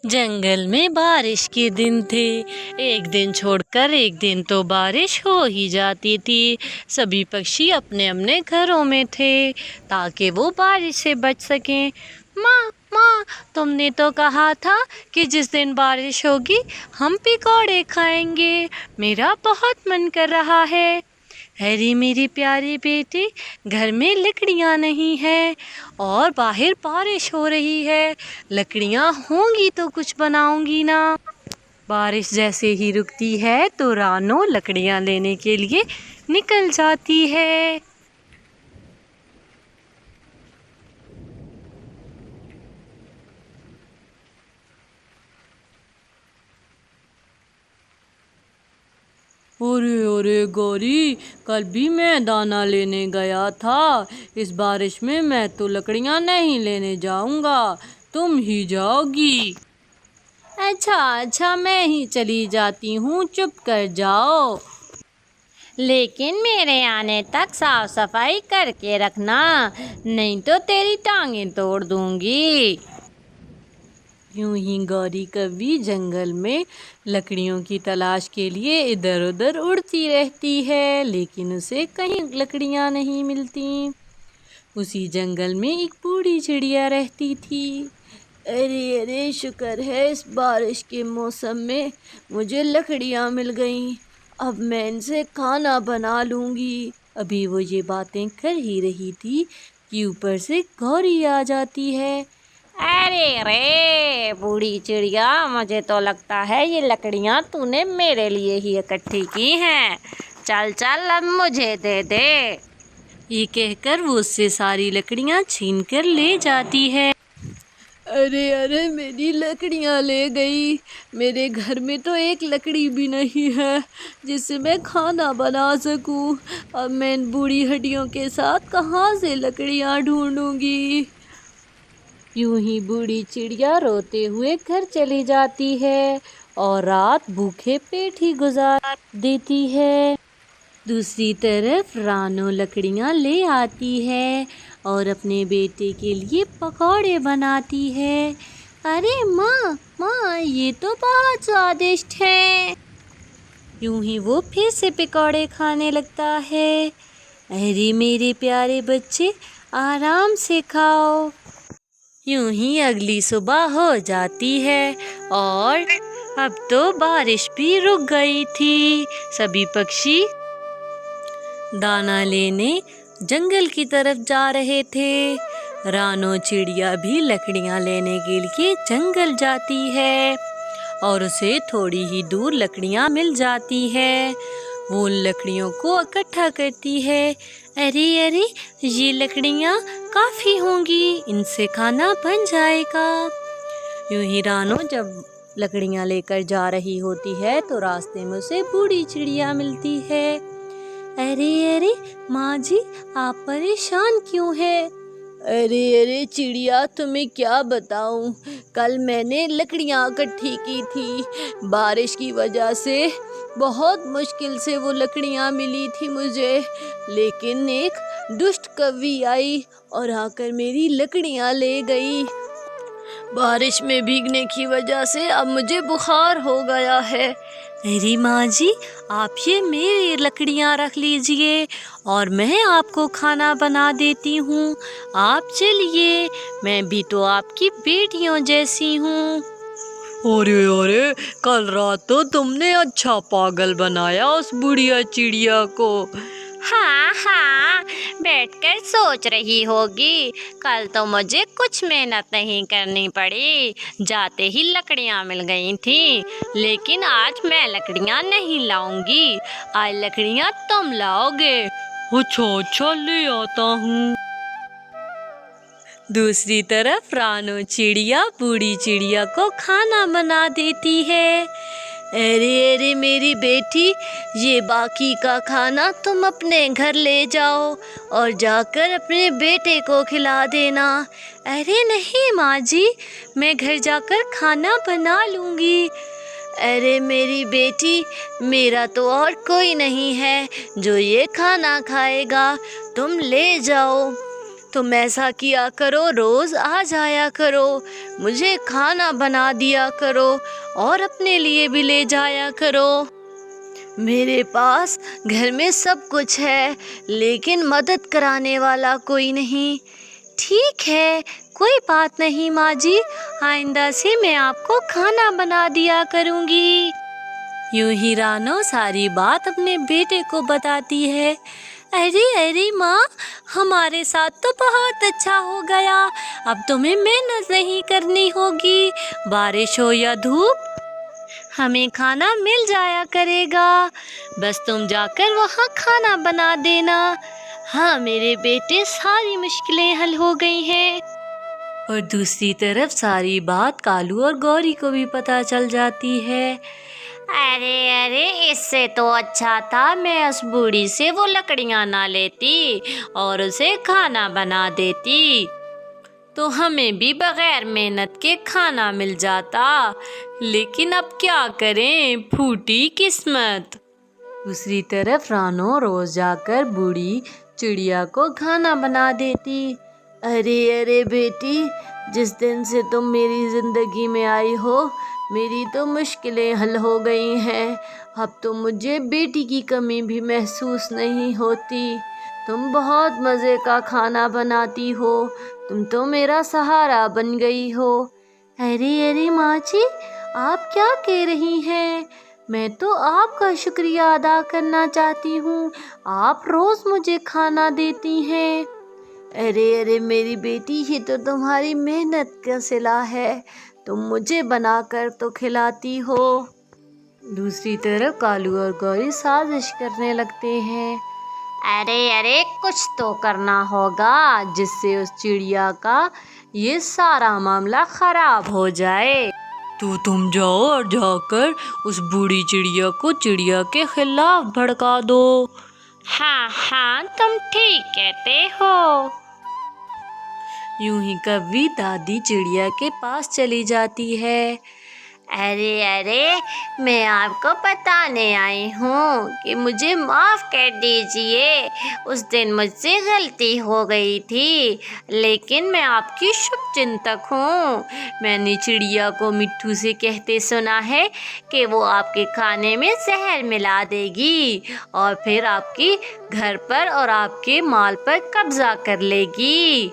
जंगल में बारिश के दिन थे। एक दिन छोड़कर एक दिन तो बारिश हो ही जाती थी। सभी पक्षी अपने अपने घरों में थे ताकि वो बारिश से बच सकें। माँ माँ, तुमने तो कहा था कि जिस दिन बारिश होगी हम पकौड़े खाएंगे। मेरा बहुत मन कर रहा है। अरे मेरी प्यारी बेटी, घर में लकड़ियाँ नहीं है और बाहर बारिश हो रही है। लकड़ियाँ होंगी तो कुछ बनाऊंगी ना। बारिश जैसे ही रुकती है तो रानो लकड़ियाँ लेने के लिए निकल जाती है। अरे अरे गौरी, कल भी मैं दाना लेने गया था। इस बारिश में मैं तो लकड़ियाँ नहीं लेने जाऊँगा, तुम ही जाओगी। अच्छा अच्छा, मैं ही चली जाती हूँ, चुप कर जाओ। लेकिन मेरे आने तक साफ सफाई करके रखना, नहीं तो तेरी टांगें तोड़ दूँगी। यूं ही गौरी कभी जंगल में लकड़ियों की तलाश के लिए इधर उधर उड़ती रहती है, लेकिन उसे कहीं लकड़ियां नहीं मिलती। उसी जंगल में एक बूढ़ी चिड़िया रहती थी। अरे अरे, शुक्र है इस बारिश के मौसम में मुझे लकड़ियां मिल गईं। अब मैं इनसे खाना बना लूँगी। अभी वो ये बातें कर ही रही थी कि ऊपर से गौरी आ जाती है। अरे रे बूढ़ी चिड़िया, मुझे तो लगता है ये लकड़ियाँ तूने मेरे लिए ही इकट्ठी की हैं। चल चल, अब मुझे दे दे। ये कहकर वो उससे सारी लकड़ियाँ छीन कर ले जाती है। अरे अरे, मेरी लकड़ियाँ ले गई। मेरे घर में तो एक लकड़ी भी नहीं है जिससे मैं खाना बना सकूं। अब मैं इन बूढ़ी हड्डियों के साथ कहाँ से लकड़ियाँ ढूंढूंगी। यूं ही बूढ़ी चिड़िया रोते हुए घर चली जाती है और रात भूखे पेट ही गुजार देती है। दूसरी तरफ रानो लकड़ियाँ ले आती है और अपने बेटे के लिए पकौड़े बनाती है। अरे माँ माँ, ये तो बहुत स्वादिष्ट है। यूं ही वो फिर से पकौड़े खाने लगता है। अरे मेरे प्यारे बच्चे, आराम से खाओ। यूं ही अगली सुबह हो जाती है और अब तो बारिश भी रुक गई थी। सभी पक्षी दाना लेने जंगल की तरफ जा रहे थे। रानो चिड़िया भी लकड़ियाँ लेने के लिए जंगल जाती है और उसे थोड़ी ही दूर लकड़ियाँ मिल जाती है। वो उन लकड़ियों को इकट्ठा करती है। अरे अरे, ये लकड़ियाँ काफ़ी होंगी, इनसे खाना बन जाएगा। यूं ही रानो जब लकड़ियाँ लेकर जा रही होती है तो रास्ते में उसे बूढ़ी चिड़िया मिलती है। अरे अरे माँ जी, आप परेशान क्यों हैं? अरे अरे चिड़िया, तुम्हें क्या बताऊं, कल मैंने लकड़ियाँ इकट्ठी की थी। बारिश की वजह से बहुत मुश्किल से वो लकड़ियाँ मिली थी मुझे, लेकिन एक दुष्ट कौवी आई और आकर मेरी लकड़ियाँ ले गई। बारिश में भीगने की वजह से अब मुझे बुखार हो गया है। अरे माँ जी, आप ये मेरी लकड़ियाँ रख लीजिए और मैं आपको खाना बना देती हूँ। आप चलिए, मैं भी तो आपकी बेटियों जैसी हूँ। अरे अरे, कल रात तो तुमने अच्छा पागल बनाया उस बुढ़िया चिड़िया को। हाँ हाँ, बैठकर सोच रही होगी, कल तो मुझे कुछ मेहनत नहीं करनी पड़ी, जाते ही लकड़ियाँ मिल गई थी। लेकिन आज मैं लकड़ियाँ नहीं लाऊंगी, आज लकड़ियाँ तुम लाओगे। अच्छा अच्छा, ले आता हूँ। दूसरी तरफ रानो चिड़िया बूढ़ी चिड़िया को खाना बना देती है। अरे अरे मेरी बेटी, ये बाकी का खाना तुम अपने घर ले जाओ और जाकर अपने बेटे को खिला देना। अरे नहीं माँ जी, मैं घर जाकर खाना बना लूँगी। अरे मेरी बेटी, मेरा तो और कोई नहीं है जो ये खाना खाएगा, तुम ले जाओ। तुम ऐसा किया करो, रोज़ आ जाया करो, मुझे खाना बना दिया करो और अपने लिए भी ले जाया करो। मेरे पास घर में सब कुछ है, लेकिन मदद कराने वाला कोई नहीं। ठीक है, कोई बात नहीं माँ जी, आइंदा से मैं आपको खाना बना दिया करूँगी। यूं ही रानो सारी बात अपने बेटे को बताती है। अरे अरे माँ, हमारे साथ तो बहुत अच्छा हो गया, अब तुम्हें मेहनत नहीं करनी होगी, बारिश हो या धूप हमें खाना मिल जाया करेगा, बस तुम जाकर वहाँ खाना बना देना। हाँ मेरे बेटे, सारी मुश्किलें हल हो गई हैं। और दूसरी तरफ सारी बात कालू और गौरी को भी पता चल जाती है। अरे अरे, इससे तो अच्छा था मैं उस बूढ़ी से वो लकड़ियाँ ना लेती और उसे खाना बना देती, तो हमें भी बगैर मेहनत के खाना मिल जाता। लेकिन अब क्या करें, फूटी किस्मत। दूसरी तरफ रानो रोज जाकर बूढ़ी चिड़िया को खाना बना देती। अरे अरे बेटी, जिस दिन से तुम मेरी ज़िंदगी में आई हो, मेरी तो मुश्किलें हल हो गई हैं। अब तो मुझे बेटी की कमी भी महसूस नहीं होती। तुम बहुत मज़े का खाना बनाती हो, तुम तो मेरा सहारा बन गई हो। अरे अरे माँ जी, आप क्या कह रही हैं? मैं तो आपका शुक्रिया अदा करना चाहती हूँ, आप रोज़ मुझे खाना देती हैं। अरे अरे मेरी बेटी, ये तो तुम्हारी मेहनत का सिला है, तुम मुझे बनाकर तो खिलाती हो। दूसरी तरफ कालू और गौरी साजिश करने लगते हैं। अरे अरे, कुछ तो करना होगा जिससे उस चिड़िया का ये सारा मामला खराब हो जाए। तो तुम जाओ और जाकर उस बूढ़ी चिड़िया को चिड़िया के खिलाफ भड़का दो। हाँ हाँ, तुम ठीक कहते हो। यूं ही कभी दादी चिड़िया के पास चली जाती है। अरे अरे, मैं आपको बताने आई हूँ कि मुझे माफ़ कर दीजिए, उस दिन मुझसे गलती हो गई थी, लेकिन मैं आपकी शुभ चिंतक हूँ। मैंने चिड़िया को मिट्ठू से कहते सुना है कि वो आपके खाने में जहर मिला देगी और फिर आपके घर पर और आपके माल पर कब्जा कर लेगी।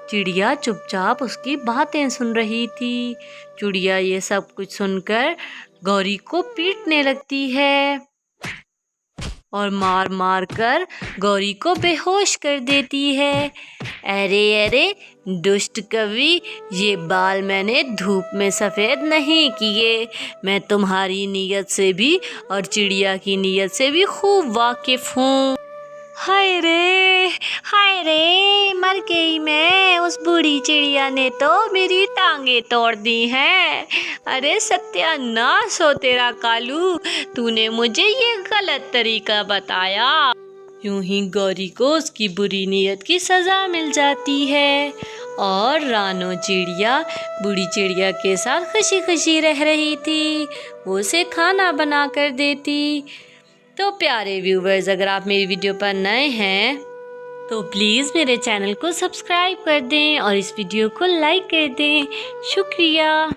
चिड़िया चुपचाप उसकी बातें सुन रही थी। चिड़िया ये सब कुछ सुनकर गौरी को पीटने लगती है और मार मार कर गौरी को बेहोश कर देती है। अरे अरे दुष्ट कवि, ये बाल मैंने धूप में सफ़ेद नहीं किए, मैं तुम्हारी नीयत से भी और चिड़िया की नीयत से भी खूब वाकिफ़ हूँ। हाय रे, मर गई मैं, उस बूढ़ी चिड़िया ने तो मेरी टांगे तोड़ दी हैं। अरे सत्यानाश हो तेरा कालू, तूने मुझे ये गलत तरीका बताया। यूं ही गौरी को उसकी बुरी नीयत की सज़ा मिल जाती है और रानो चिड़िया बूढ़ी चिड़िया के साथ खुशी खुशी रह रही थी। वो उसे खाना बना कर देती। तो प्यारे व्यूवर्स, अगर आप मेरी वीडियो पर नए हैं तो प्लीज़ मेरे चैनल को सब्सक्राइब कर दें और इस वीडियो को लाइक कर दें। शुक्रिया।